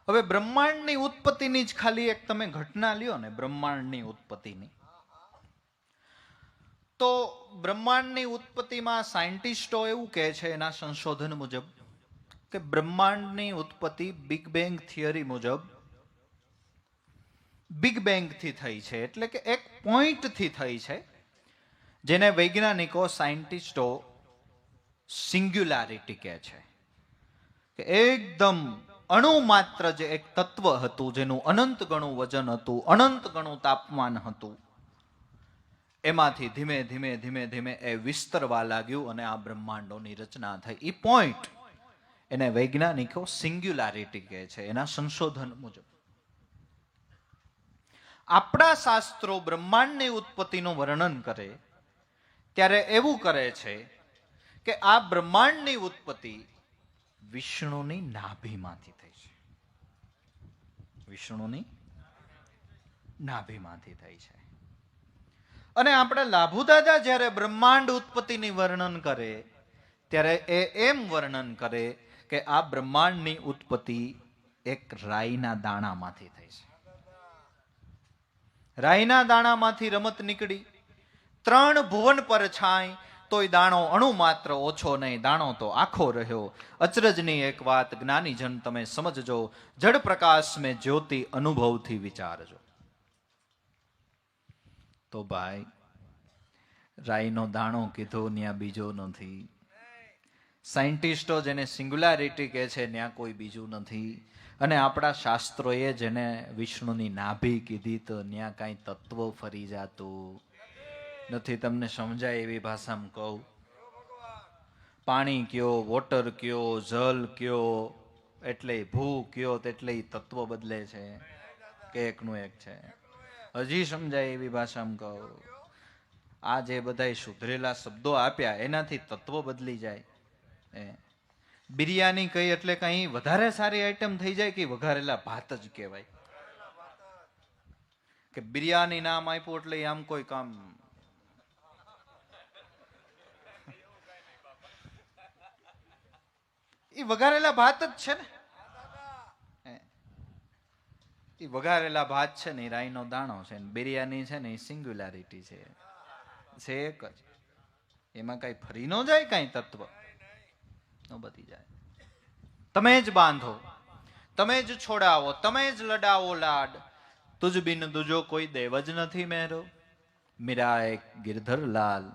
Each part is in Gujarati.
હવે બ્રહ્માંડની ઉત્પત્તિની જ ખાલી એક તમે ઘટના લ્યો ને, બ્રહ્માંડની ઉત્પત્તિની, તો બ્રહ્માંડની ઉત્પત્તિમાં સાયન્ટિસ્ટો એવું કહે છે એના સંશોધન મુજબ કે બ્રહ્માંડની ઉત્પત્તિ બિગ બેંગ થિયરી મુજબ બિગ બેંગથી થઈ છે, એટલે કે એક પોઈન્ટથી થઈ છે જેને વૈજ્ઞાનિકો સાયન્ટિસ્ટો સિંગ્યુલારિટી કહે છે, કે એકદમ અણુ માત્ર જે એક તત્વ હતું જેનું અનંત ગણું વજન હતું, અનંત ગણું તાપમાન હતું, એમાંથી ધીમે ધીમે ધીમે ધીમે એ વિસ્તરવા લાગ્યું અને આ બ્રહ્માંડોની રચના થઈ. એ પોઈન્ટ એને વૈજ્ઞાનિકો સિંગ્યુલારિટી કહે છે એના સંશોધન મુજબ. આપણા શાસ્ત્રો બ્રહ્માંડની ઉત્પત્તિનું વર્ણન કરે ત્યારે એવું કરે છે કે આ બ્રહ્માંડની ઉત્પત્તિ વિષ્ણુની નાભીમાંથી થઈ છે. વિષ્ણુની નાભીમાંથી થઈ છે. અને આપણા લાભુ દાદા જ્યારે બ્રહ્માંડ ઉત્પત્તિની વર્ણન કરે ત્યારે એ એમ વર્ણન કરે કે આ બ્રહ્માંડની ઉત્પત્તિ એક રાઈના દાણામાંથી થઈ છે. રાઈના દાણામાંથી રમત નીકળી, 3 ભુવન પર છાંય તોય દાણો અણુ માત્ર ઓછો નહીં, દાણો તો આખો રહ્યો. અચરજની એક વાત જ્ઞાનીજન તમે સમજજો, જડ પ્રકાશ મેં જ્યોતિ અનુભવથી વિચારજો. તો ભાઈ રાઈનો દાણો કીધો ત્યાં બીજો નથી. સાયન્ટિસ્ટો જેને સિંગ્યુલારિટી કહે છે ત્યાં કોઈ બીજું નથી. અને આપણા શાસ્ત્રોએ જેને વિષ્ણુની નાભી કીધી તો ત્યાં કાંઈ તત્વ ફરી જાતું નથી. તમને સમજાય એવી ભાષામાં કહું, પાણી કયો, વોટર કયો, જલ કયો, એટલે ભૂ કયો એટલે તત્વ બદલે છે કે એકનું એક છે? હજી સમજાય એવી ભાષામાં કહું, આ જે બધા સુધરેલા શબ્દો આપ્યા એનાથી તત્વ બદલી જાય. બિરયાની કઈ એટલે કઈ વધારે સારી આઈટમ થઈ જાય કે વઘારેલા ભાત જ કહેવાય? કે બિરયાની નામ આપ્યું એટલે આમ કોઈ કામ? એ વઘારેલા ભાત જ છે ને. એ વઘારેલા ભાત છે ને, રાઈનો દાણો છે ને, બિરયાની છે ને એ સિંગ્યુલારિટી છે એક જ. એમાં કઈ ફરી ન જાય, કઈ તત્વ ન બધી જાય. તમે જ બાંધો, તમે જ છોડાવો, તમે જ લડાવો લાડ, તુજ બિન દુજો કોઈ દેવ જ નથી મેરો. મીરા એક ગિરધર લાલ,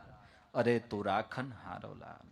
અરે તું રાખન હારો લાલ.